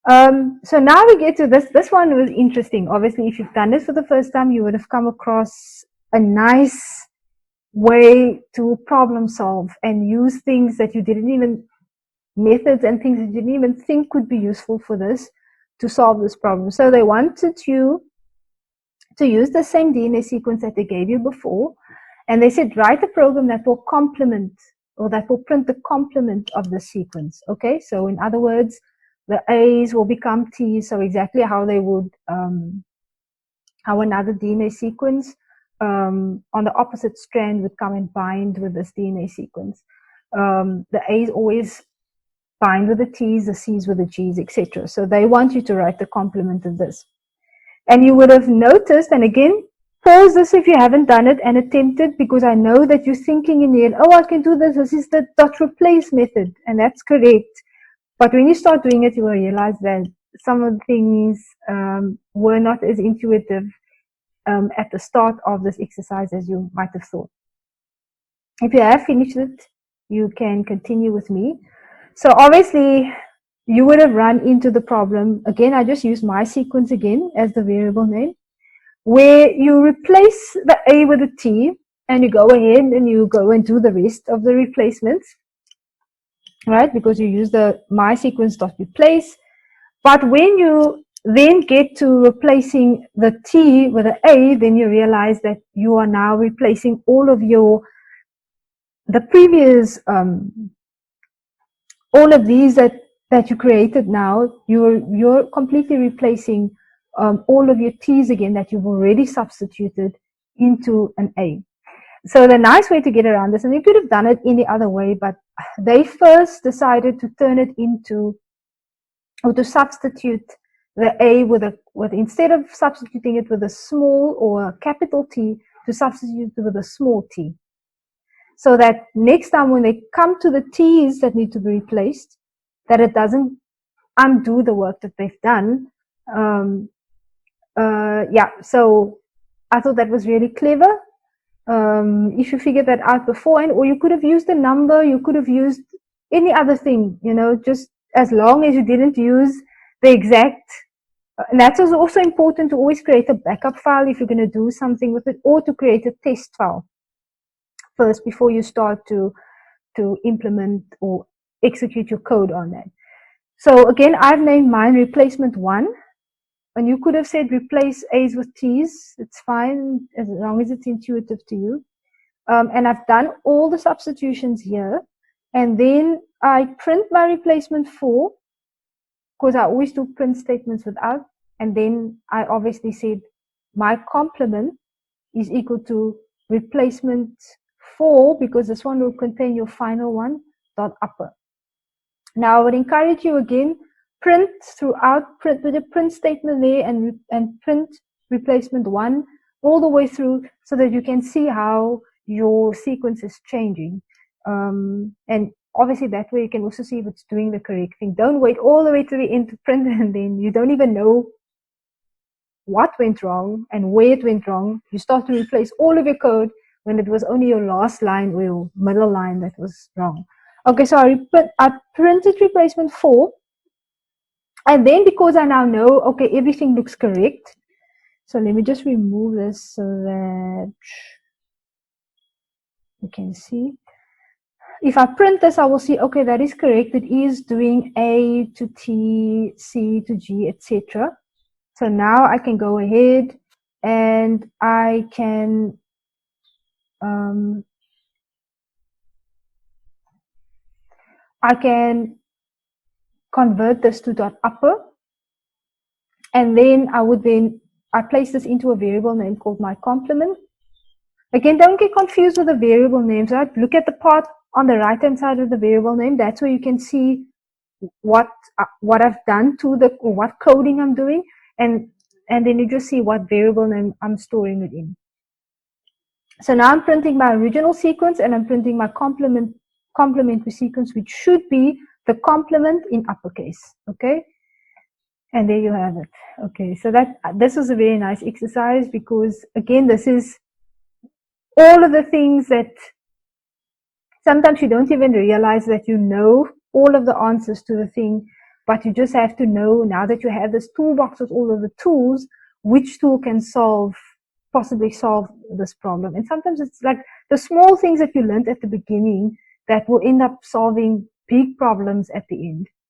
So now we get to this. This one was interesting. Obviously, if you've done this for the first time, you would have come across a nice way to problem solve and use things that you didn't even, methods and things that you didn't even think could be useful for this to solve this problem. So they wanted you to use the same DNA sequence that they gave you before, and they said write a program that will complement, or that will print the complement of the sequence. Okay, so in other words, the A's will become T's, so exactly how they would, how another DNA sequence on the opposite strand would come and bind with this DNA sequence. The A's always bind with the T's, the C's with the G's, etc. So they want you to write the complement of this. And you would have noticed, and again, pause this if you haven't done it and attempt it, because I know that you're thinking in the end, oh, I can do this. This is the dot replace method, and that's correct. But when you start doing it, you will realize that some of the things were not as intuitive at the start of this exercise as you might have thought. If you have finished it, you can continue with me. So obviously, you would have run into the problem. Again, I just use my sequence again as the variable name, where you replace the A with a T, and you go ahead and you go and do the rest of the replacements, right? Because you use the my sequence dot replace. But when you then get to replacing the T with an A, then you realize that you are now replacing all of the previous, all of these that you created now, you're completely replacing all of your T's again that you've already substituted into an A. So the nice way to get around this, and you could have done it any other way, but they first decided to turn it into, or to substitute the A with instead of substituting it with a small or a capital T, to substitute it with a small t. So that next time when they come to the T's that need to be replaced, that it doesn't undo the work that they've done. Yeah, so I thought that was really clever. If you figured that out beforehand, or you could have used a number, you could have used any other thing, you know, just as long as you didn't use the exact, and that's also important to always create a backup file if you're going to do something with it, or to create a test file first before you start to implement or execute your code on that. So again, I've named mine replacement 1, and you could have said replace A's with T's. It's fine as long as it's intuitive to you. And I've done all the substitutions here, and then I print my replacement 4, because I always do print statements without, and then I obviously said my complement is equal to replacement 4, because this one will contain your final one, dot upper. Now I would encourage you again, print throughout, print with a print statement there, and print replacement 1 all the way through, so that you can see how your sequence is changing. And obviously that way you can also see if it's doing the correct thing. Don't wait all the way to the end to print, and then you don't even know what went wrong and where it went wrong. You start to replace all of your code when it was only your last line or your middle line that was wrong. Okay, so I printed replacement 4, and then because I now know, okay, everything looks correct. So let me just remove this so that you can see. If I print this, I will see, okay, that is correct. It is doing A to T, C to G, etc. So now I can go ahead and I can convert this to dot upper, and then I place this into a variable name called my complement. Again, don't get confused with the variable names, right? Look at the part on the right hand side of the variable name. That's where you can see what I've done to what coding I'm doing, and then you just see what variable name I'm storing it in. So now I'm printing my original sequence, and I'm printing my complementary sequence, which should be the complement in uppercase. Okay, and there you have it. Okay, so this was a very nice exercise, because again, this is all of the things that sometimes you don't even realize that you know all of the answers to the thing but you just have to know, now that you have this toolbox with all of the tools, which tool can possibly solve this problem. And sometimes it's like the small things that you learned at the beginning that will end up solving big problems at the end.